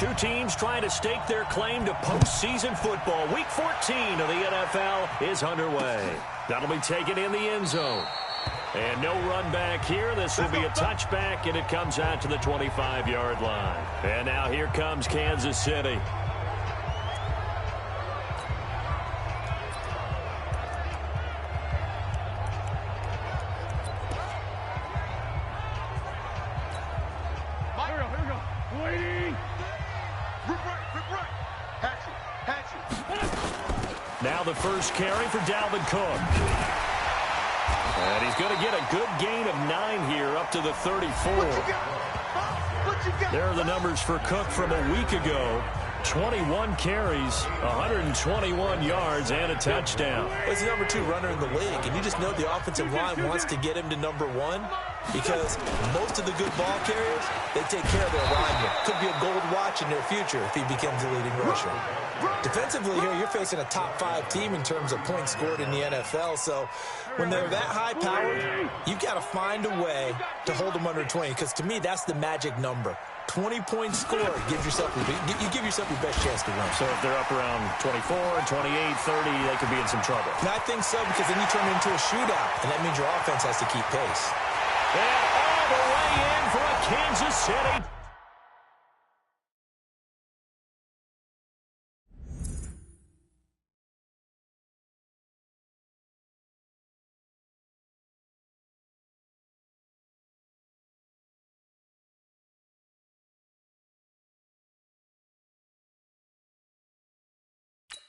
Two teams trying to stake their claim to postseason football. Week 14 of the NFL is underway. That'll be taken in the end zone. And no run back here. This will be a touchback, and it comes out to the 25-yard line. And now here comes Kansas City. Now the first carry for Dalvin Cook. And he's going to get a good gain of 9 here up to the 34. There are the numbers for Cook from a week ago. 21 carries, 121 yards, and a touchdown. He's the number 2 runner in the league, and you just know the offensive line wants to get him to number 1 because most of the good ball carriers, they take care of their linemen. Could be a gold watch in their future if he becomes the leading rusher. Defensively here, you're facing a top 5 team in terms of points scored in the NFL, so when they're that high-powered, you've got to find a way to hold them under 20, because to me, that's the magic number. 20 points scored, you give yourself your best chance to win. So if they're up around 24, 28, 30, they could be in some trouble. And I think so, because then you turn it into a shootout, and that means your offense has to keep pace. And all the way in for a Kansas City.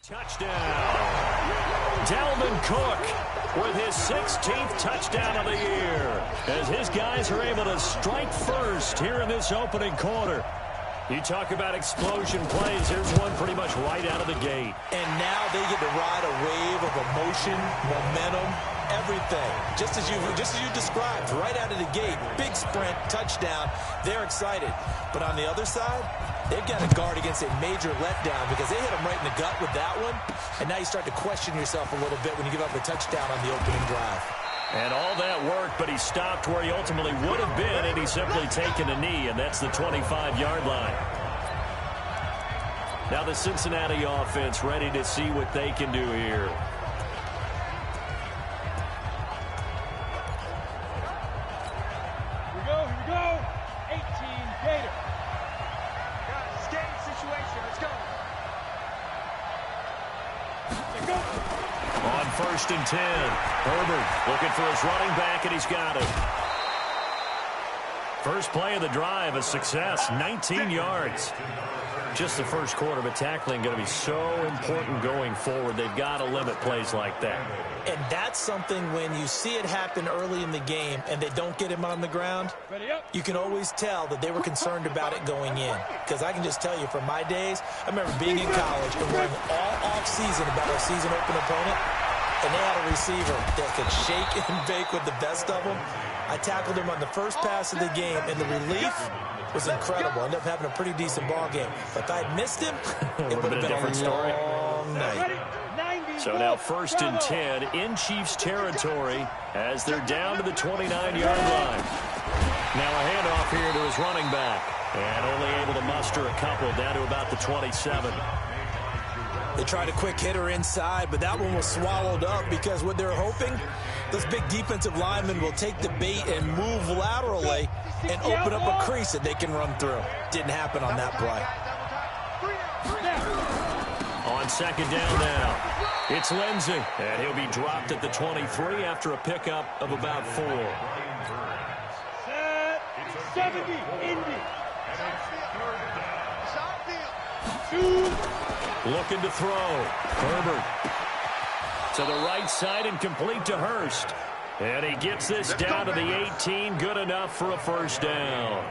Touchdown. Dalvin Cook with his 16th touchdown of the year as his guys are able to strike first here in this opening quarter. You talk about explosion plays. Here's one pretty much right out of the gate. And now they get to ride a wave of emotion, momentum, everything. Just as you described, right out of the gate, big sprint, touchdown. They're excited. But on the other side, they've got to guard against a major letdown because they hit them right in the gut with that one. And now you start to question yourself a little bit when you give up a touchdown on the opening drive. And all that work, but he stopped where he ultimately would have been, and he's simply taken a knee, and that's the 25-yard line. Now the Cincinnati offense ready to see what they can do here. Here we go. 18 Gator. Guys, it's game situation. Let's go. Let's go. On 1st and 10, Herbert looking for his running back, and he's got it. First play of the drive, a success, 19 yards. Just the first quarter, but tackling going to be so important going forward. They've got to limit plays like that. And that's something when you see it happen early in the game and they don't get him on the ground, you can always tell that they were concerned about it going in. Because I can just tell you from my days, I remember being in college and worrying all off-season about our season open opponent, and they had a receiver that could shake and bake with the best of them. I tackled him on the first pass of the game, and the relief was incredible. Ended up having a pretty decent ball game. But if I had missed him, it would have been a different story. Long night. So now 1st and 10 in Chiefs territory as they're down to the 29-yard line. Now a handoff here to his running back. And only able to muster a couple down to about the 27. They tried a quick hitter inside, but that one was swallowed up because what they're hoping, those big defensive linemen will take the bait and move laterally and open up a crease that they can run through. Didn't happen on that play. On 2nd down now, it's Lindsey, and he'll be dropped at the 23 after a pickup of about 4. Set 70, Indy. Looking to throw. Herbert to the right side and complete to Hurst. And he gets this down to the 18. Good enough for a first down.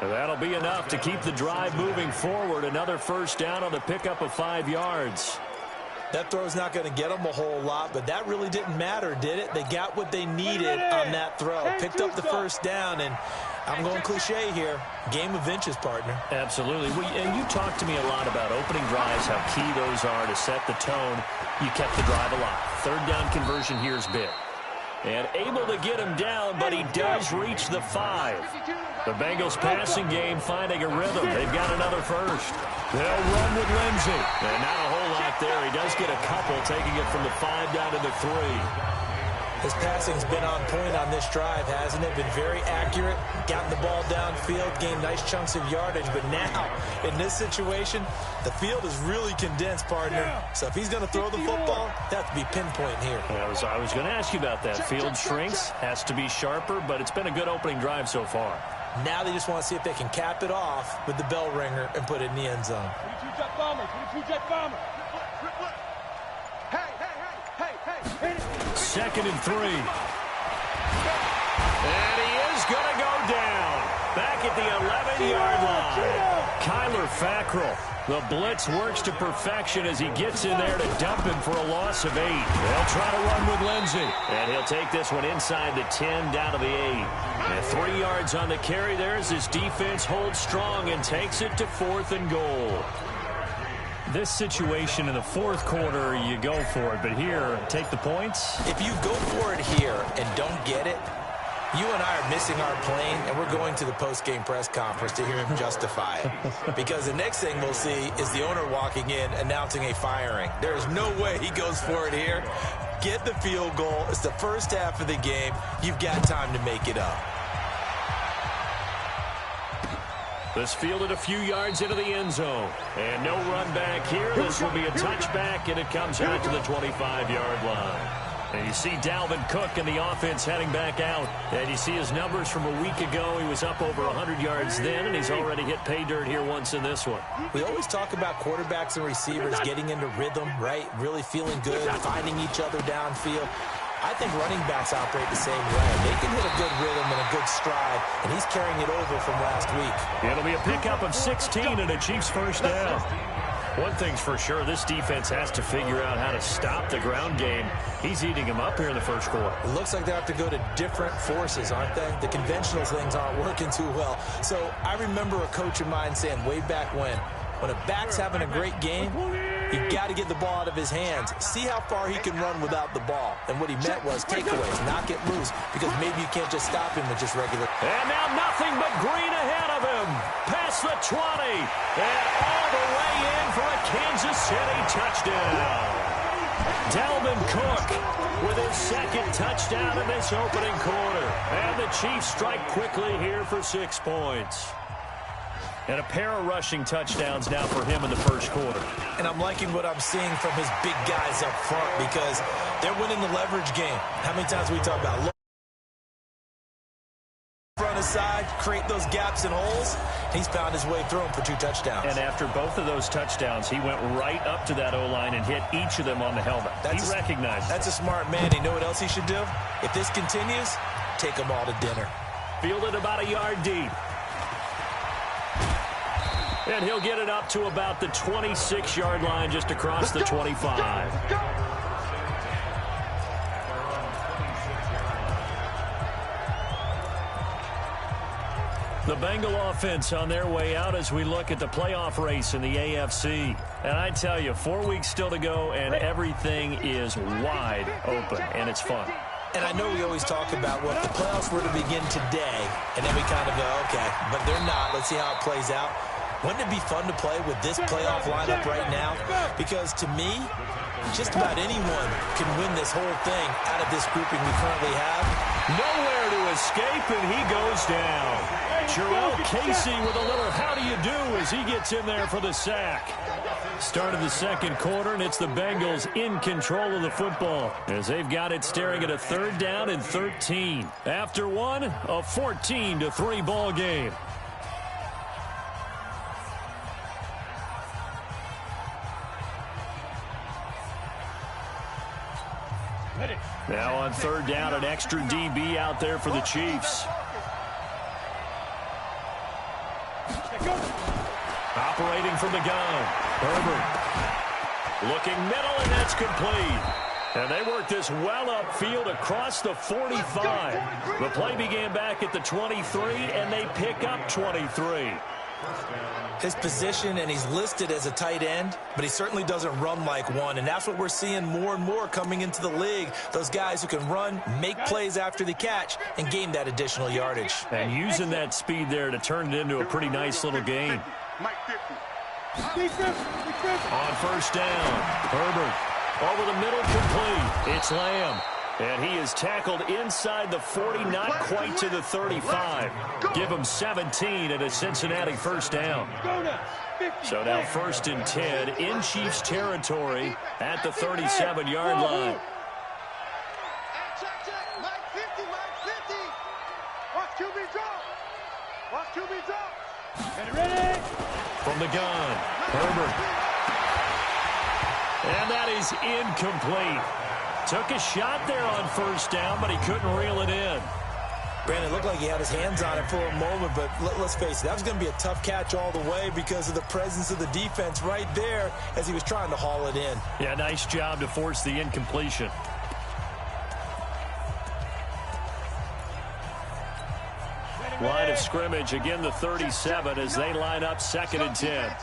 And that'll be enough to keep the drive moving forward. Another first down on the pickup of 5 yards. That throw's not going to get them a whole lot, but that really didn't matter, did it? They got what they needed on that throw. Picked up the first down, and I'm going cliche here. Game of inches, partner. Absolutely. And you talked to me a lot about opening drives, how key those are to set the tone. You kept the drive alive. 3rd down conversion here is big. and able to get him down, but he does reach the 5. The Bengals passing game finding a rhythm. They've got another first. They'll run with Lindsey. And not a whole lot there. He does get a couple, taking it from the 5 down to the 3. His passing's been on point on this drive, hasn't it? Been very accurate, gotten the ball downfield, gained nice chunks of yardage. But now, in this situation, the field is really condensed, partner. So if he's going to throw the football, that has to be pinpoint here. I was going to ask you about that. Field shrinks, has to be sharper, but it's been a good opening drive so far. Now they just want to see if they can cap it off with the bell ringer and put it in the end zone. 22-jet bomber, 22-jet bomber. Hey. 2nd and 3. And he is going to go down. Back at the 11-yard line. Kyler Fackrell. The blitz works to perfection as he gets in there to dump him for a loss of 8. They'll try to run with Lindsey. And he'll take this one inside the 10 down to the 8. And 3 yards on the carry there as his defense holds strong and takes it to 4th and goal. This situation in the 4th quarter, you go for it. But here, take the points. If you go for it here and don't get it, you and I are missing our plane, and we're going to the post-game press conference to hear him justify it. Because the next thing we'll see is the owner walking in announcing a firing. There is no way he goes for it here. Get the field goal. It's the first half of the game. You've got time to make it up. This fielded a few yards into the end zone. And no run back here. This will be a touchback, and it comes out to the 25-yard line. And you see Dalvin Cook and the offense heading back out. And you see his numbers from a week ago. He was up over 100 yards then, and he's already hit pay dirt here once in this one. We always talk about quarterbacks and receivers getting into rhythm, right? Really feeling good, finding each other downfield. I think running backs operate the same way. They can hit a good rhythm and a good stride, and he's carrying it over from last week. It'll be a pickup of 16 and a Chiefs first down. One thing's for sure, this defense has to figure out how to stop the ground game. He's eating him up here in the first quarter. It looks like they have to go to different forces, aren't they? The conventional things aren't working too well. So I remember a coach of mine saying way back when a back's having a great game, you've got to get the ball out of his hands. See how far he can run without the ball. And what he meant was takeaways, knock it loose, because maybe you can't just stop him with just regular. And now nothing but green ahead of him. Past the 20. And all the way in for a Kansas City touchdown. Dalvin Cook with his 2nd touchdown in this opening quarter. And the Chiefs strike quickly here for 6 points. And a pair of rushing touchdowns now for him in the first quarter. And I'm liking what I'm seeing from his big guys up front because they're winning the leverage game. How many times we talk about low front aside, create those gaps and holes? He's found his way through them for 2 touchdowns. And after both of those touchdowns, he went right up to that O-line and hit each of them on the helmet. He recognized that's a smart man. You know what else he should do? If this continues, take them all to dinner. Fielded about a yard deep. And he'll get it up to about the 26-yard line just across the 25. The Bengal offense on their way out as we look at the playoff race in the AFC. And I tell you, 4 weeks still to go, and everything is wide open, and it's fun. And I know we always talk about, well, if the playoffs were to begin today, and then we kind of go, okay, but they're not. Let's see how it plays out. Wouldn't it be fun to play with this playoff lineup right now? Because to me, just about anyone can win this whole thing out of this grouping we currently have. Nowhere to escape, and he goes down. Jarrell Casey with a little how do you do as he gets in there for the sack. Start of the second quarter, and it's the Bengals in control of the football as they've got it staring at a 3rd down and 13. After one, a 14-3 ball game. Now on 3rd down, an extra DB out there for the Chiefs. Operating from the gun, Herbert. Looking middle, and that's complete. And they work this well upfield across the 45. The play began back at the 23, and they pick up 23. His position, and he's listed as a tight end, but he certainly doesn't run like one, and that's what we're seeing more and more coming into the league. Those guys who can run, make plays after the catch, and gain that additional yardage. And using that speed there to turn it into a pretty nice little gain. On first down, Herbert over the middle, complete. It's Lamb. And he is tackled inside the 40, not quite to the 35. Give him 17 and a Cincinnati first down. So now 1st and 10 in Chiefs territory at the 37-yard line. From the gun, Herbert. And that is incomplete. Took a shot there on first down, but he couldn't reel it in. Brandon, it looked like he had his hands on it for a moment, but let's face it, that was going to be a tough catch all the way because of the presence of the defense right there as he was trying to haul it in. Yeah, nice job to force the incompletion. Line of scrimmage, again the 37 as they line up 2nd and 10.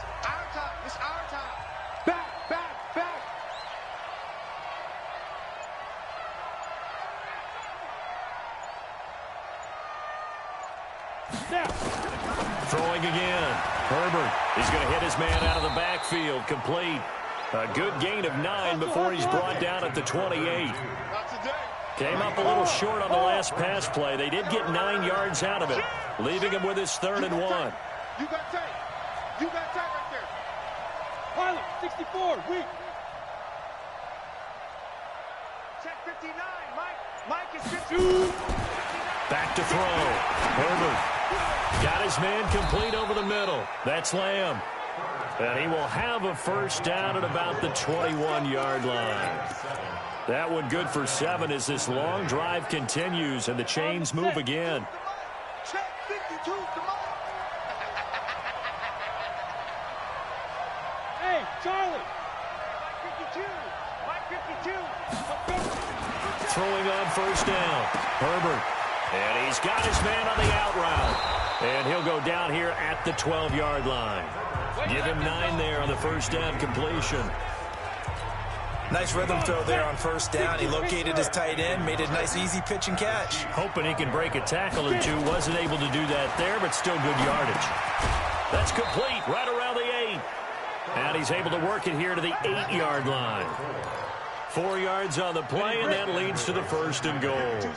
Throwing again. Herbert is going to hit his man out of the backfield. Complete. A good gain of 9 before he's brought down at the 28. Came up a little short on the last pass play. They did get 9 yards out of it, leaving him with his 3rd and 1. You got tight. You got tight right there. Pilot, 64, weak. Check 59, Mike. Mike is 52. Back to throw. Herbert got his man complete over the middle. That's Lamb. And he will have a first down at about the 21-yard line. That one good for 7 as this long drive continues and the chains move again. Check 52, come on. Hey, Charlie. Mike 52. Throwing on first down. Herbert. And he's got his man on the out route. And he'll go down here at the 12-yard line. Give him 9 there on the first down completion. Nice rhythm throw there on first down. He located his tight end, made a nice easy pitch and catch. Hoping he can break a tackle or two. Wasn't able to do that there, but still good yardage. That's complete right around the 8. And he's able to work it here to the 8-yard line. 4 yards on the play, and that leads to the 1st and goal.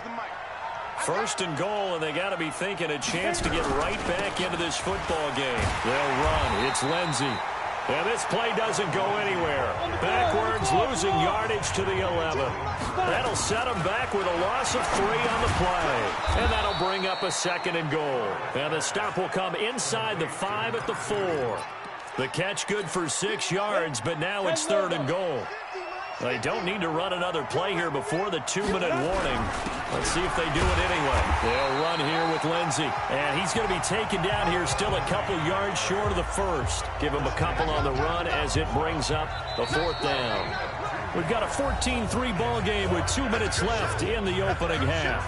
1st and goal, and they got to be thinking a chance to get right back into this football game. They'll run. It's Lindsey. And this play doesn't go anywhere. Backwards, losing yardage to the 11. That'll set them back with a loss of 3 on the play. And that'll bring up a 2nd and goal. And the stop will come inside the 5 at the 4. The catch good for 6 yards, but now it's 3rd and goal. They don't need to run another play here before the 2-minute warning. Let's see if they do it anyway. They'll run here with Lindsey. And he's going to be taken down here still a couple yards short of the 1st. Give him a couple on the run as it brings up the 4th down. We've got a 14-3 ball game with 2 minutes left in the opening half.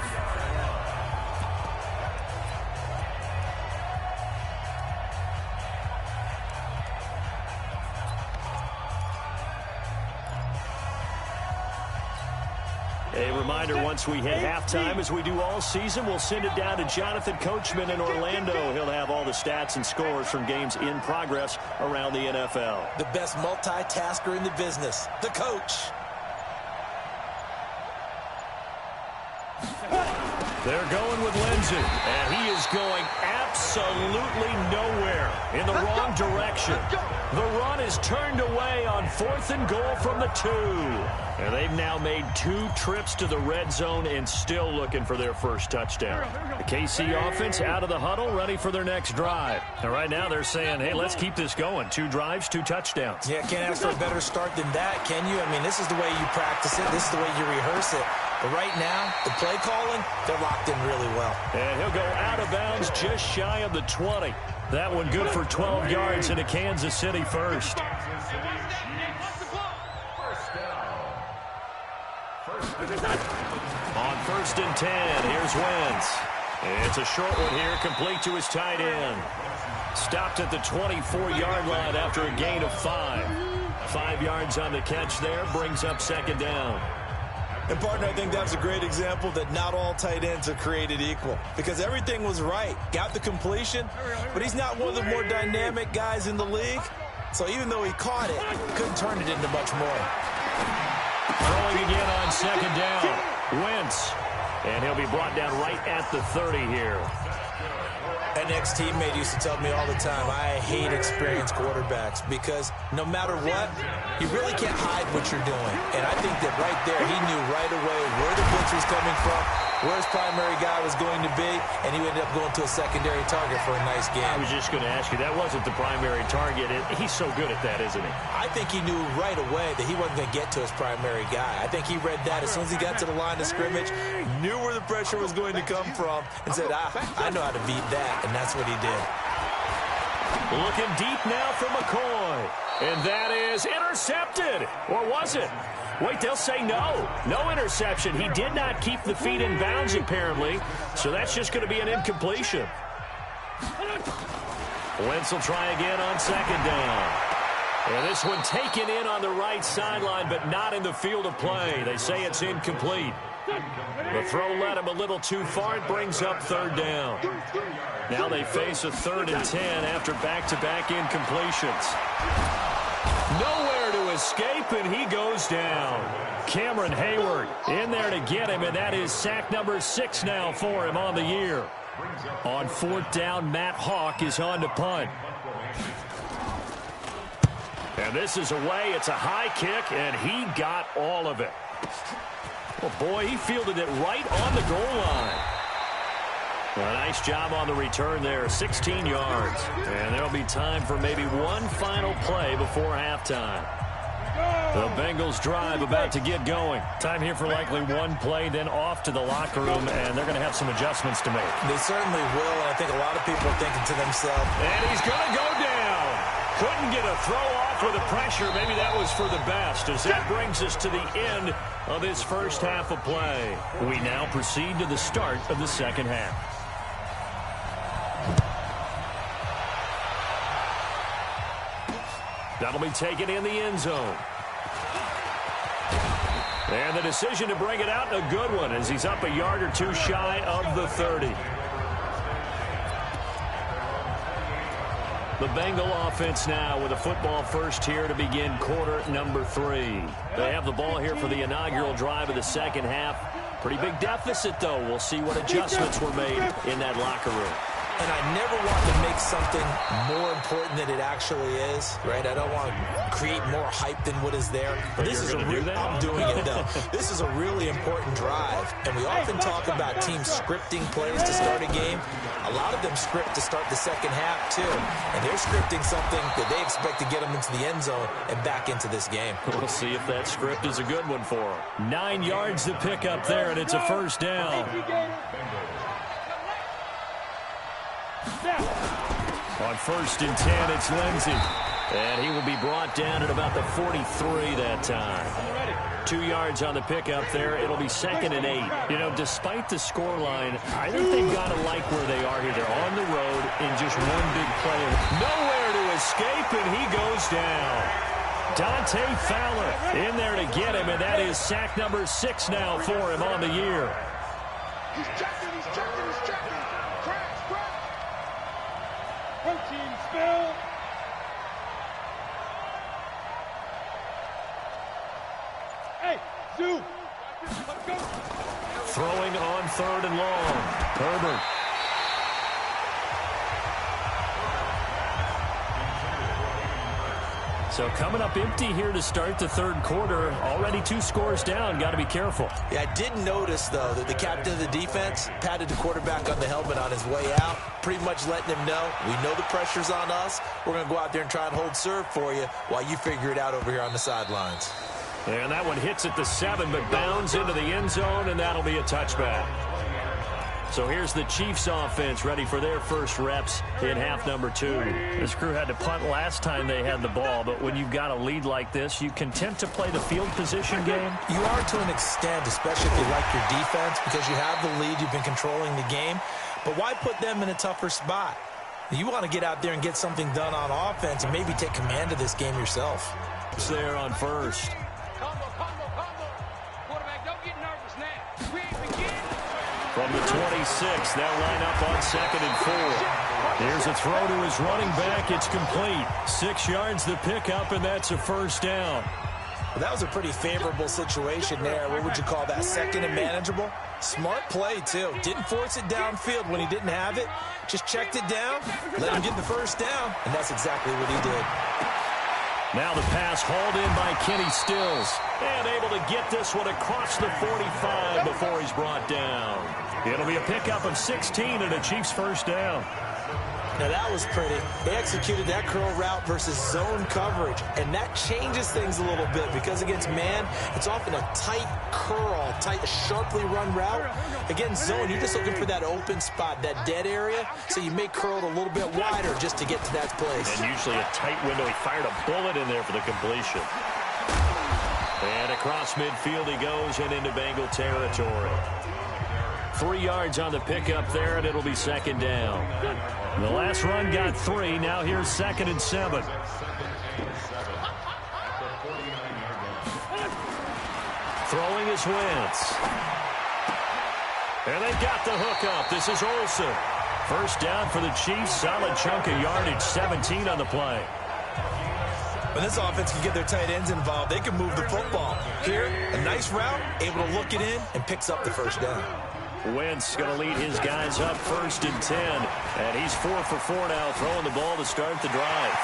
A reminder, once we hit halftime, as we do all season, we'll send it down to Jonathan Coachman in Orlando. He'll have all the stats and scores from games in progress around the NFL. The best multitasker in the business, the coach. They're going with Lindsey, and he is going absolutely nowhere in the wrong direction. The run is turned away on 4th and goal from the 2. And they've now made 2 trips to the red zone and still looking for their first touchdown. The KC offense out of the huddle, ready for their next drive. And right now they're saying, hey, let's keep this going. 2 drives, 2 touchdowns. Yeah, can't ask for a better start than that, can you? I mean, this is the way you practice it. This is the way you rehearse it. But right now, the play calling, they're locked in really well. And he'll go out of bounds just shy of the 20. That one good for 12 yards into Kansas City first. On 1st and 10, here's Wentz. It's a short one here, complete to his tight end. Stopped at the 24-yard line after a gain of 5. 5 yards on the catch there, brings up second down. And, partner, I think that's a great example that not all tight ends are created equal, because everything was right. Got the completion, but he's not one of the more dynamic guys in the league. So even though he caught it, couldn't turn it into much more. Throwing again on second down. Wentz. And he'll be brought down right at the 30 here. An ex-teammate used to tell me all the time, I hate experienced quarterbacks because no matter what, you really can't hide what you're doing. And I think that right there, he knew right away where the blitz was coming from, where his primary guy was going to be, and he ended up going to a secondary target for a nice game. I was just going to ask you, that wasn't the primary target. He's so good at that, isn't he? I think he knew right away that he wasn't going to get to his primary guy. I think he read that as soon as he got to the line of scrimmage, knew where the pressure was going to come from, and said, I know how to beat that. And that's what he did. Looking deep now for McCoy. And that is intercepted. Or was it? Wait, they'll say no. No interception. He did not keep the feet in bounds, apparently. So that's just going to be an incompletion. Wentz will try again on second down. And this one taken in on the right sideline, but not in the field of play. They say it's incomplete. The throw led him a little too far. It brings up third down. Now they face a 3rd and 10 after back-to-back incompletions. Nowhere to escape, and he goes down. Cameron Hayward in there to get him, and that is sack number 6 now for him on the year. On 4th down, Matt Hawk is on to punt. And this is away. It's a high kick, and he got all of it. Well, boy, he fielded it right on the goal line. Well, a nice job on the return there, 16 yards. And there'll be time for maybe one final play before halftime. The Bengals drive about to get going. Time here for likely one play, then off to the locker room, and they're going to have some adjustments to make. They certainly will, and I think a lot of people are thinking to themselves, and he's going to go down. Couldn't get a throw off with the pressure. Maybe that was for the best, as that brings us to the end of this first half of play. We now proceed to the start of the second half. That'll be taken in the end zone. And the decision to bring it out, a good one, as he's up a yard or two shy of the 30. The Bengal offense now with a football first here to begin quarter number 3. They have the ball here for the inaugural drive of the second half. Pretty big deficit, though. We'll see what adjustments were made in that locker room. And I never want to make something more important than it actually is, right? I don't want to create more hype than what is there. But this is I'm doing it, though. This is a really important drive. And we often talk about teams scripting plays to start a game. A lot of them script to start the second half, too. And they're scripting something that they expect to get them into the end zone and back into this game. We'll see if that script is a good one for them. 9 yards to pick up there, and it's a first down. On 1st and 10, it's Lindsey. And he will be brought down at about the 43 that time. 2 yards on the pickup there. It'll be 2nd and 8. You know, despite the scoreline, I think they've got to like where they are here. They're on the road in just one big play. Nowhere to escape, and he goes down. Dante Fowler in there to get him, and that is sack number 6 now for him on the year. He's checking, he's checking, he's checking. Protein spill. Hey, Zoo. Let's go. Throwing on 3rd and long. Herbert. So coming up empty here to start the 3rd quarter. Already 2 scores down. Got to be careful. Yeah, I did notice, though, that the captain of the defense patted the quarterback on the helmet on his way out, pretty much letting him know, we know the pressure's on us. We're going to go out there and try and hold serve for you while you figure it out over here on the sidelines. And that one hits at the 7, but bounds into the end zone, and that'll be a touchback. So here's the Chiefs offense ready for their first reps in half number 2. This crew had to punt last time they had the ball, but when you've got a lead like this, you content to play the field position game? You are to an extent, especially if you like your defense, because you have the lead, you've been controlling the game. But why put them in a tougher spot? You want to get out there and get something done on offense and maybe take command of this game yourself. It's there on first. Combo. Quarterback, don't get nervous now. We ain't begin. From the 26, they'll line up on 2nd and 4. Here's a throw to his running back. It's complete. 6 yards the pickup, and that's a first down. Well, that was a pretty favorable situation there. What would you call that? 2nd and manageable? Smart play, too. Didn't force it downfield when he didn't have it. Just checked it down, let him get the first down, and that's exactly what he did. Now the pass hauled in by Kenny Stills. And able to get this one across the 45 before he's brought down. It'll be a pickup of 16 and a Chiefs first down. Now that was pretty. They executed that curl route versus zone coverage, and that changes things a little bit because against man, it's often a tight curl, sharply run route. Against zone, you're just looking for that open spot, that dead area, so you may curl it a little bit wider just to get to that place. And usually a tight window. He fired a bullet in there for the completion. And across midfield he goes and into Bengal territory. 3 yards on the pickup there, and it'll be 2nd down. The last run got 3. Now here's 2nd and 7. Throwing is Wentz. And they've got the hook up. This is Olsen. First down for the Chiefs. Solid chunk of yardage. 17 on the play. When this offense can get their tight ends involved, they can move the football. Here, a nice route, able to look it in, and picks up the first down. Wentz going to lead his guys up 1st and 10. And he's 4 for 4 now, throwing the ball to start the drive.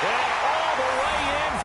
And all the way in